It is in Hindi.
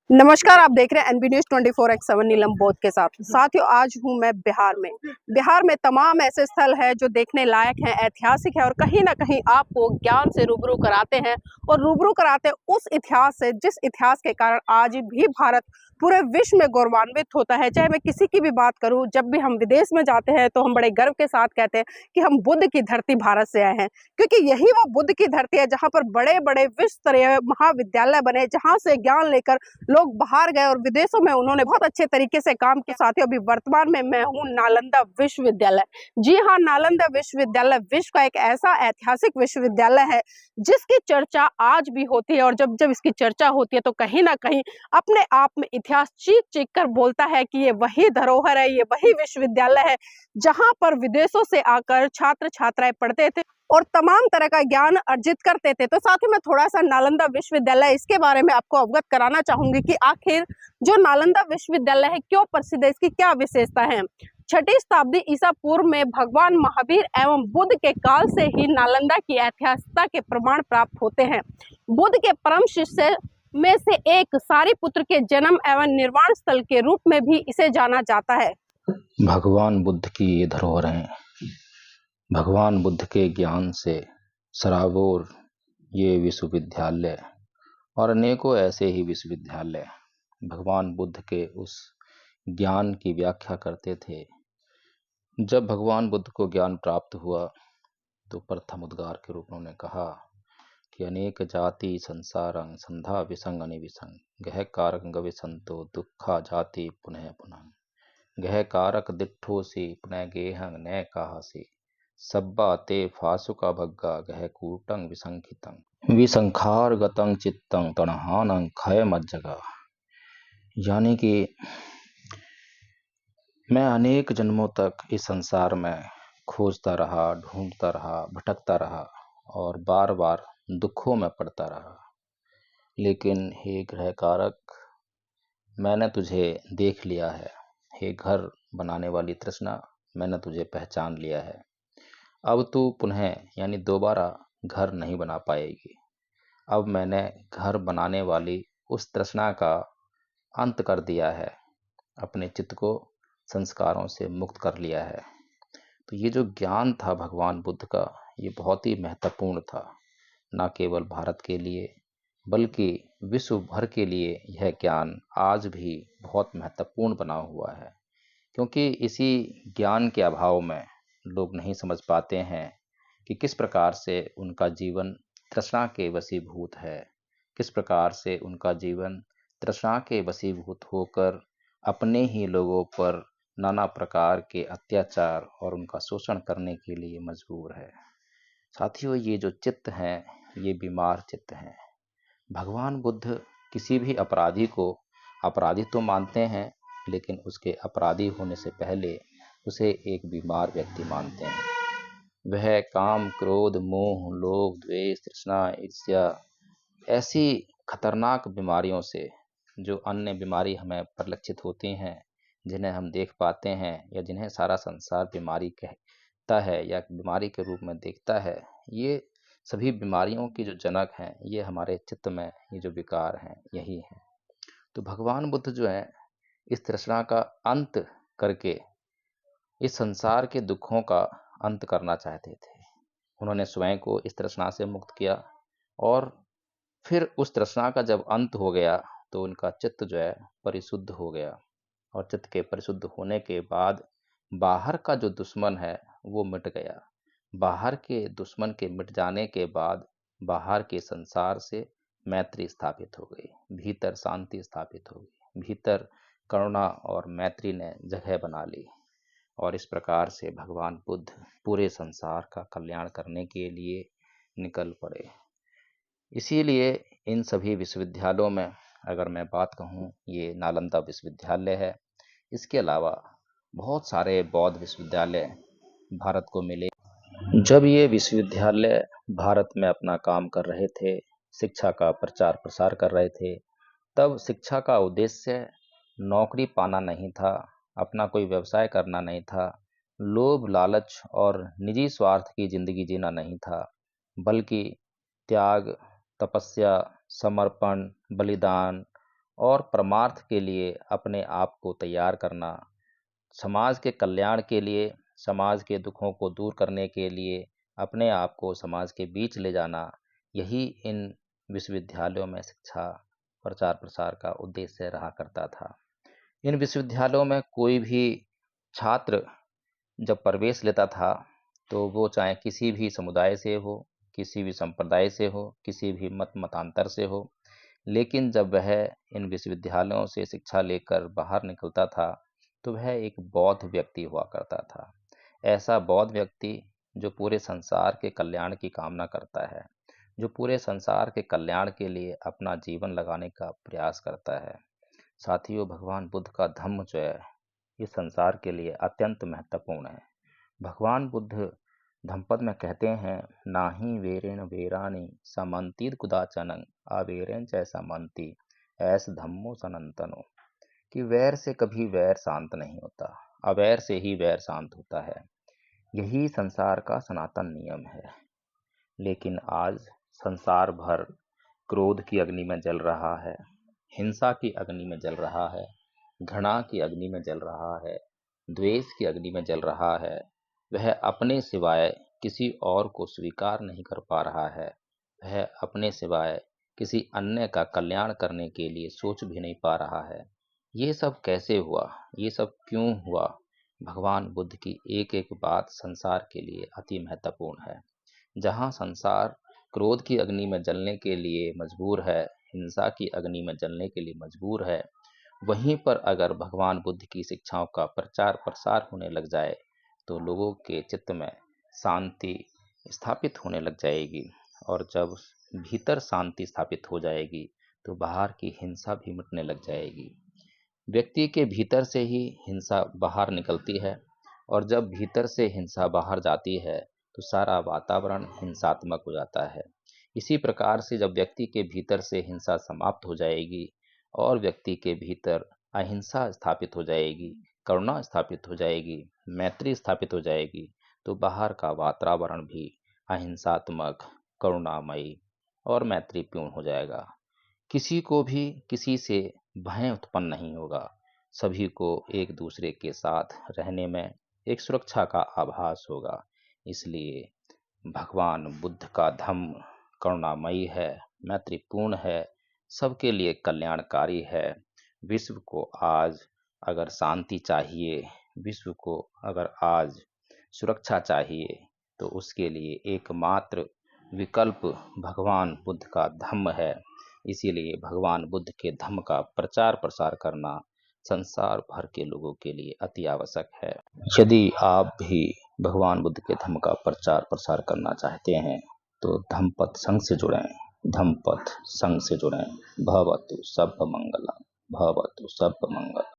नमस्कार, आप देख रहे हैं एनबी न्यूज 24x7 नीलम बोध के साथ। साथियों, आज हूं मैं बिहार में। बिहार में तमाम ऐसे स्थल है जो देखने लायक हैं, ऐतिहासिक है और कहीं ना कहीं आपको ज्ञान से रूबरू कराते हैं और रूबरू कराते हैं उस इतिहास से जिस इतिहास के कारण आज भी भारत पूरे विश्व में गौरवान्वित होता है। चाहे मैं किसी की भी बात करूं, जब भी हम विदेश में जाते हैं तो हम बड़े गर्व के साथ कहते हैं कि हम बुद्ध की धरती भारत से आए हैं, क्योंकि यही वो बुद्ध की धरती है जहाँ पर बड़े बड़े विश्व स्तरीय महाविद्यालय बने, जहाँ से ज्ञान लेकर लोग बाहर गए और विदेशों में उन्होंने बहुत अच्छे तरीके से काम किया। साथियों, अभी वर्तमान में मैं हूँ नालंदा विश्वविद्यालय। जी हाँ, नालंदा विश्वविद्यालय विश्व का एक ऐसा ऐतिहासिक विश्वविद्यालय है जिसकी चर्चा आज भी होती है, और जब जब इसकी चर्चा होती है तो कहीं ना कहीं अपने आप में इतिहास चीख चीख कर बोलता है कि ये वही धरोहर है, ये वही विश्वविद्यालय है जहाँ पर विदेशों से आकर छात्र छात्राएं पढ़ते थे और तमाम तरह का ज्ञान अर्जित करते थे। तो साथ ही मैं थोड़ा सा नालंदा विश्वविद्यालय इसके बारे में आपको अवगत कराना चाहूंगी कि आखिर जो नालंदा विश्वविद्यालय है क्यों प्रसिद्ध है, इसकी क्या विशेषता है। 6ठी शताब्दी ईसा पूर्व में भगवान महावीर एवं बुद्ध के काल से ही नालंदा की ऐतिहासिकता के प्रमाण प्राप्त होते हैं। बुद्ध के परम शिष्य में से एक सारिपुत्र के जन्म एवं निर्वाण स्थल के रूप में भी इसे जाना जाता है। भगवान बुद्ध की ये धरोहर हैं। भगवान बुद्ध के ज्ञान से सराबोर ये विश्वविद्यालय और अनेकों ऐसे ही विश्वविद्यालय भगवान बुद्ध के उस ज्ञान की व्याख्या करते थे। जब भगवान बुद्ध को ज्ञान प्राप्त हुआ तो प्रथम उद्गार के रूप में उन्होंने कहा कि अनेक जाति संसारं संधा विसंग अनिविसंग गह कारक गविसंतो दुखा जाति पुनः पुनः गह कारक दिट्ठोसी पुनः गेहंग न कहासी सब्बा ते फासुका भग्गा गह कूटंग विसंखितं विसंखार गतं चित्तं तणहानं खय मज्जगा। यानी कि मैं अनेक जन्मों तक इस संसार में खोजता रहा, ढूंढता रहा, भटकता रहा और बार बार दुखों में पड़ता रहा, लेकिन हे ग्रह कारक, मैंने तुझे देख लिया है। हे घर बनाने वाली तृष्णा, मैंने तुझे पहचान लिया है। अब तू पुनः यानी दोबारा घर नहीं बना पाएगी। अब मैंने घर बनाने वाली उस तृष्णा का अंत कर दिया है, अपने चित्त को संस्कारों से मुक्त कर लिया है। तो ये जो ज्ञान था भगवान बुद्ध का, ये बहुत ही महत्वपूर्ण था, न केवल भारत के लिए बल्कि विश्व भर के लिए यह ज्ञान आज भी बहुत महत्वपूर्ण बना हुआ है। क्योंकि इसी ज्ञान के अभाव में लोग नहीं समझ पाते हैं कि किस प्रकार से उनका जीवन तृष्णा के वशीभूत है, किस प्रकार से उनका जीवन तृष्णा के वशीभूत होकर अपने ही लोगों पर नाना प्रकार के अत्याचार और उनका शोषण करने के लिए मजबूर है। साथियों, ये जो चित्त हैं, ये बीमार चित्त हैं। भगवान बुद्ध किसी भी अपराधी को अपराधी तो मानते हैं, लेकिन उसके अपराधी होने से पहले उसे एक बीमार व्यक्ति मानते हैं। वह काम, क्रोध, मोह, लोभ, द्वेष, तृष्णा, ईर्ष्या ऐसी खतरनाक बीमारियों से, जो अन्य बीमारी हमें परिलक्षित होती हैं, जिन्हें हम देख पाते हैं या जिन्हें सारा संसार बीमारी कहता है या बीमारी के रूप में देखता है, ये सभी बीमारियों की जो जनक हैं, ये हमारे चित्त में ये जो विकार हैं यही हैं। तो भगवान बुद्ध जो है, इस तृष्णा का अंत करके इस संसार के दुखों का अंत करना चाहते थे। उन्होंने स्वयं को इस तृष्णा से मुक्त किया और फिर उस तृष्णा का जब अंत हो गया तो उनका चित्त जो है परिशुद्ध हो गया, और चित्त के परिशुद्ध होने के बाद बाहर का जो दुश्मन है वो मिट गया। बाहर के दुश्मन के मिट जाने के बाद बाहर के संसार से मैत्री स्थापित हो गई, भीतर शांति स्थापित हो गई, भीतर करुणा और मैत्री ने जगह बना ली। और इस प्रकार से भगवान बुद्ध पूरे संसार का कल्याण करने के लिए निकल पड़े। इसीलिए इन सभी विश्वविद्यालयों में अगर मैं बात कहूँ, ये नालंदा विश्वविद्यालय है। इसके अलावा बहुत सारे बौद्ध विश्वविद्यालय भारत को मिले। जब ये विश्वविद्यालय भारत में अपना काम कर रहे थे, शिक्षा का प्रचार प्रसार कर रहे थे, तब शिक्षा का उद्देश्य नौकरी पाना नहीं था, अपना कोई व्यवसाय करना नहीं था, लोभ लालच और निजी स्वार्थ की जिंदगी जीना नहीं था, बल्कि त्याग, तपस्या, समर्पण, बलिदान और परमार्थ के लिए अपने आप को तैयार करना, समाज के कल्याण के लिए, समाज के दुखों को दूर करने के लिए अपने आप को समाज के बीच ले जाना, यही इन विश्वविद्यालयों में शिक्षा प्रचार प्रसार का उद्देश्य रहा करता था। इन विश्वविद्यालयों में कोई भी छात्र जब प्रवेश लेता था तो वो चाहे किसी भी समुदाय से हो, किसी भी संप्रदाय से हो, किसी भी मतांतर से हो, लेकिन जब वह इन विश्वविद्यालयों से शिक्षा लेकर बाहर निकलता था तो वह एक बौद्ध व्यक्ति हुआ करता था। ऐसा बौद्ध व्यक्ति जो पूरे संसार के कल्याण की कामना करता है, जो पूरे संसार के कल्याण के लिए अपना जीवन लगाने का प्रयास करता है। साथियों, भगवान बुद्ध का धम्म जो है इस संसार के लिए अत्यंत महत्वपूर्ण है। भगवान बुद्ध धम्मपद में कहते हैं, नाहि वेरेण वेरानि समन्तिद कुदाचनं अवेरेण च समन्ति ऐस धम्मो सनातनो, कि वैर से कभी वैर शांत नहीं होता, अवैर से ही वैर शांत होता है। यही संसार का सनातन नियम है। लेकिन आज संसार भर क्रोध की अग्नि में जल रहा है, हिंसा की अग्नि में जल रहा है, घृणा की अग्नि में जल रहा है, द्वेष की अग्नि में जल रहा है। वह अपने सिवाय किसी और को स्वीकार नहीं कर पा रहा है। वह अपने सिवाय किसी अन्य का कल्याण करने के लिए सोच भी नहीं पा रहा है। ये सब कैसे हुआ? ये सब क्यों हुआ? भगवान बुद्ध की एक एक बात संसार के लिए अति महत्वपूर्ण है। जहाँ संसार क्रोध की अग्नि में जलने के लिए मजबूर है, हिंसा की अग्नि में जलने के लिए मजबूर है, वहीं पर अगर भगवान बुद्ध की शिक्षाओं का प्रचार प्रसार होने लग जाए तो लोगों के चित्त में शांति स्थापित होने लग जाएगी। और जब भीतर शांति स्थापित हो जाएगी तो बाहर की हिंसा भी मिटने लग जाएगी। व्यक्ति के भीतर से ही हिंसा बाहर निकलती है, और जब भीतर से हिंसा बाहर जाती है तो सारा वातावरण हिंसात्मक हो जाता है। इसी प्रकार से जब व्यक्ति के भीतर से हिंसा समाप्त हो जाएगी और व्यक्ति के भीतर अहिंसा स्थापित हो जाएगी, करुणा स्थापित हो जाएगी, मैत्री स्थापित हो जाएगी, तो बाहर का वातावरण भी अहिंसात्मक, करुणामयी और मैत्रीपूर्ण हो जाएगा। किसी को भी किसी से भय उत्पन्न नहीं होगा। सभी को एक दूसरे के साथ रहने में एक सुरक्षा का आभास होगा। इसलिए भगवान बुद्ध का धम्म करुणामयी है, मैत्रीपूर्ण है, सबके लिए कल्याणकारी है। विश्व को आज अगर शांति चाहिए, विश्व को अगर आज सुरक्षा चाहिए, तो उसके लिए एकमात्र विकल्प भगवान बुद्ध का धम्म है। इसीलिए भगवान बुद्ध के धम्म का प्रचार प्रसार करना संसार भर के लोगों के लिए अति आवश्यक है। यदि आप भी भगवान बुद्ध के धम्म का प्रचार प्रसार करना चाहते हैं तो धम्मपद संघ से जुड़ें, धम्मपद संघ से जुड़ें। भवतु सर्वमंगलम्, भवतु सर्वमंगलम्।